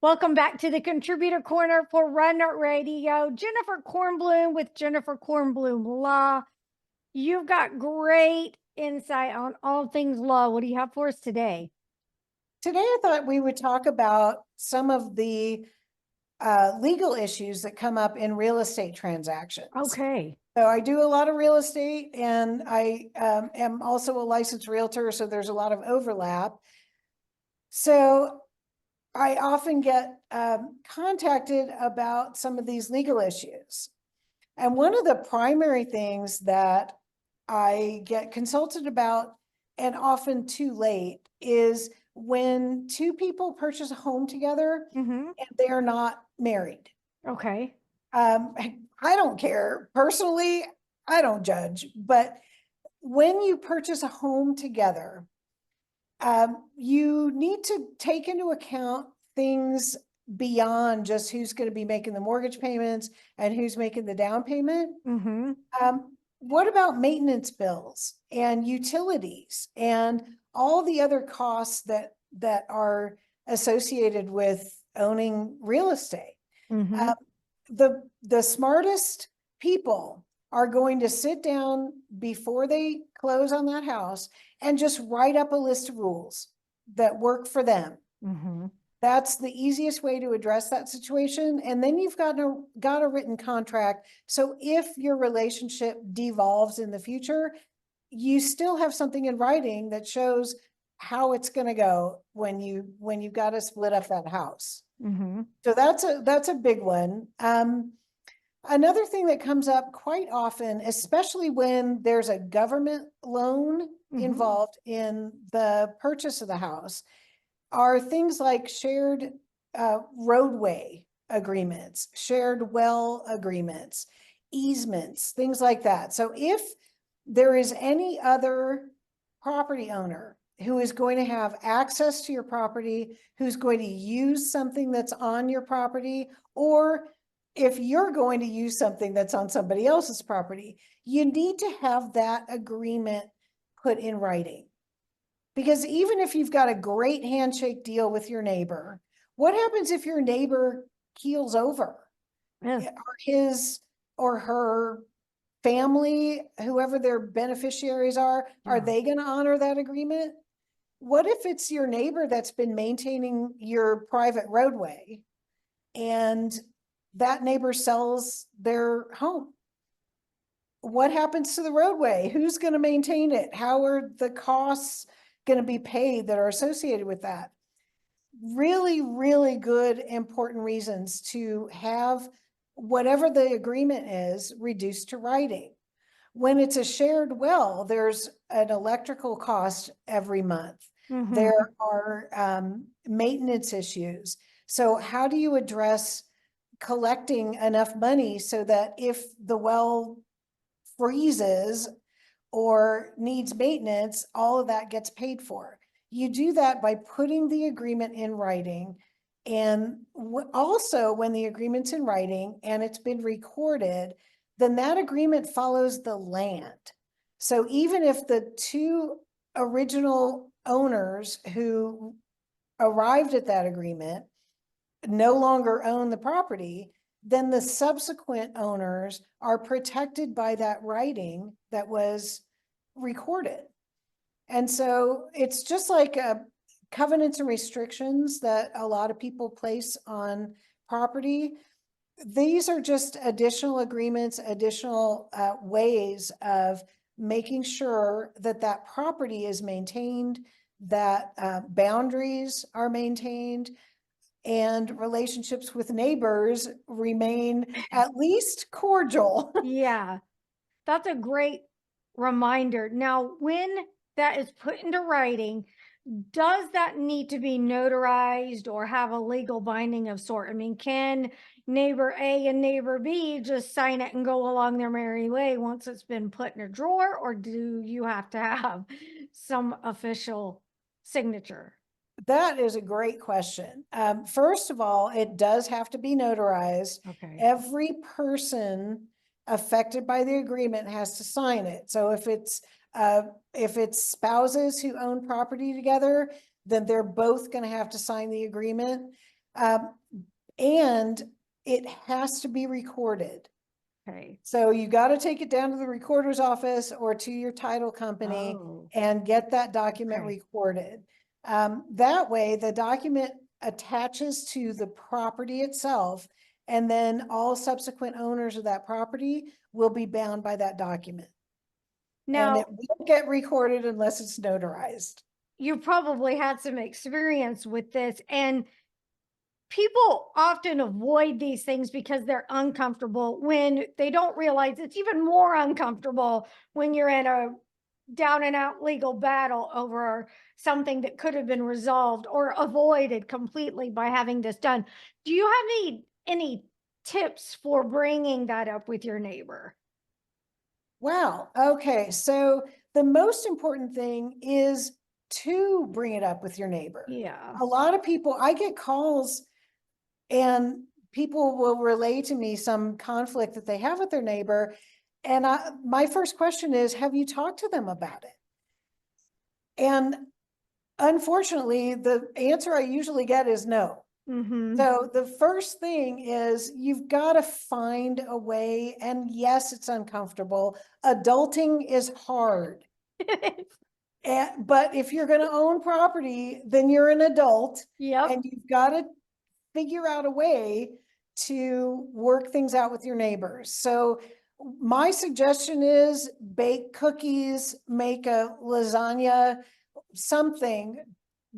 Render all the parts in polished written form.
Welcome back to the Contributor Corner for Run Radio. Jennifer Kornblum with Jennifer Kornblum Law. You've got great insight on all things law. What do you have for us today? Today, I thought we would talk about some of the legal issues that come up in real estate transactions. Okay. So I do a lot of real estate, and I am also a licensed realtor, so there's a lot of overlap. So I often get contacted about some of these legal issues. And one of the primary things that I get consulted about, and often too late, is when two people purchase a home together Mm-hmm. and they are not married. Okay. I don't care. Personally, I don't judge. But when you purchase a home together, you need to take into account things beyond just who's going to be making the mortgage payments and who's making the down payment. Mm-hmm. What about maintenance bills and utilities and all the other costs that are associated with owning real estate? Mm-hmm. The smartest people are going to sit down before they close on that house and just write up a list of rules that work for them. Mm-hmm. That's the easiest way to address that situation. And then you've got a written contract. So if your relationship devolves in the future, you still have something in writing that shows how it's going to go when you've got to split up that house. Mm-hmm. So that's a big one. Another thing that comes up quite often, especially when there's a government loan involved in the purchase of the house, are things like shared roadway agreements, shared well agreements, easements, things like that. So if there is any other property owner who is going to have access to your property, who's going to use something that's on your property, or if you're going to use something that's on somebody else's property, you need to have that agreement put in writing. Because even if you've got a great handshake deal with your neighbor, what happens if your neighbor keels over? Yeah. Are his or her family, whoever their beneficiaries are Yeah. they going to honor that agreement? What if it's your neighbor that's been maintaining your private roadway and that neighbor sells their home? What happens to the roadway? Who's going to maintain it? How are the costs going to be paid that are associated with that? Really, really good, important reasons to have whatever the agreement is reduced to writing. When it's a shared well, there's an electrical cost every month. Mm-hmm. There are maintenance issues. So how do you address collecting enough money so that if the well freezes or needs maintenance, all of that gets paid for? You do that by putting the agreement in writing. And also when the agreement's in writing and it's been recorded, then that agreement follows the land. So even if the two original owners who arrived at that agreement no longer own the property, then the subsequent owners are protected by that writing that was recorded. And so it's just like covenants and restrictions that a lot of people place on property. These are just additional agreements, additional ways of making sure that that property is maintained, that boundaries are maintained, and relationships with neighbors remain at least cordial. Yeah. That's a great reminder. Now, when that is put into writing, does that need to be notarized or have a legal binding of sort? I mean, can neighbor A and neighbor B just sign it and go along their merry way once it's been put in a drawer, or do you have to have some official signature? That is a great question. First of all, it does have to be notarized. Okay. Every person affected by the agreement has to sign it. So if it's spouses who own property together, then they're both going to have to sign the agreement. Um, and it has to be recorded. Okay. So you got to take it down to the recorder's office or to your title company Oh, and get that document okay. recorded. That way, the document attaches to the property itself, and then all subsequent owners of that property will be bound by that document. And it Now, won't get recorded unless it's notarized. you probably had some experience with this, and people often avoid these things because they're uncomfortable when they don't realize it's even more uncomfortable when you're in a down and out legal battle over something that could have been resolved or avoided completely by having this done. Do you have any tips for bringing that up with your neighbor? Wow. Okay. So the most important thing is to bring it up with your neighbor. Yeah. A lot of people, I get calls and people will relay to me some conflict that they have with their neighbor. And my first question is, have you talked to them about it? And unfortunately, the answer I usually get is no. Mm-hmm. So the first thing is you've got to find a way. And yes, it's uncomfortable. Adulting is hard. But if you're going to own property, then you're an adult Yep. and you've got to figure out a way to work things out with your neighbors. So my suggestion is bake cookies, make a lasagna, something.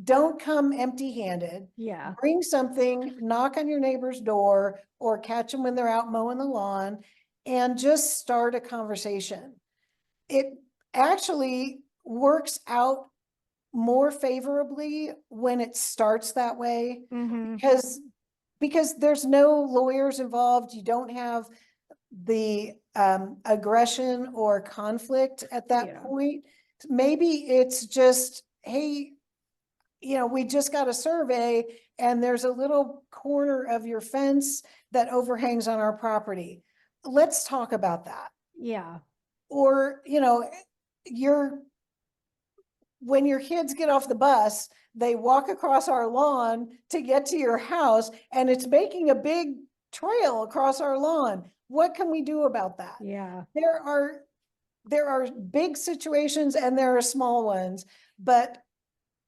Don't come empty-handed. Yeah. Bring something, knock on your neighbor's door or catch them when they're out mowing the lawn and just start a conversation. It actually works out more favorably when it starts that way Mm-hmm. because there's no lawyers involved. You don't have the aggression or conflict at that Yeah. point. Maybe it's just, hey, we just got a survey and there's a little corner of your fence that overhangs on our property. Let's talk about that. Yeah. Or, you're when your kids get off the bus, they walk across our lawn to get to your house and it's making a big trail across our lawn. What can we do about that? Yeah. There are big situations and there are small ones, but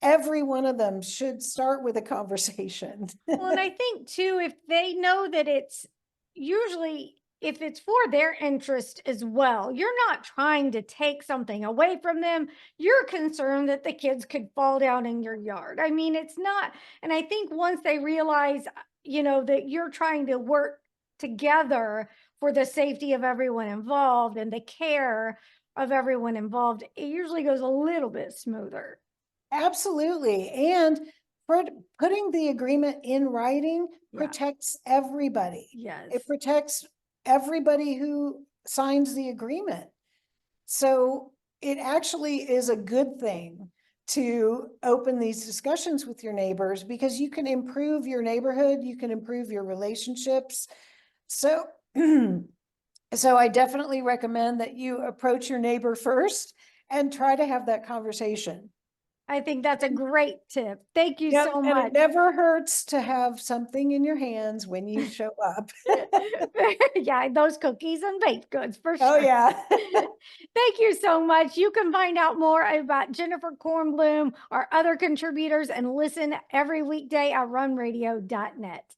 every one of them should start with a conversation. Well, and I think too, if they know that it's usually if it's for their interest as well, you're not trying to take something away from them. You're concerned that the kids could fall down in your yard. I mean, it's not, and I think once they realize, that you're trying to work together for the safety of everyone involved and the care of everyone involved, it usually goes a little bit smoother. Absolutely. And putting the agreement in writing Yeah. protects everybody. Yes. It protects everybody who signs the agreement. So it actually is a good thing to open these discussions with your neighbors because you can improve your neighborhood, you can improve your relationships. So, so I definitely recommend that you approach your neighbor first and try to have that conversation. I think that's a great tip. Thank you Yep, so and it much. never hurts to have something in your hands when you show up. Yeah, those cookies and baked goods for Oh, sure. yeah. Thank you so much. You can find out more about Jennifer Kornblum or other contributors and listen every weekday at runradio.net.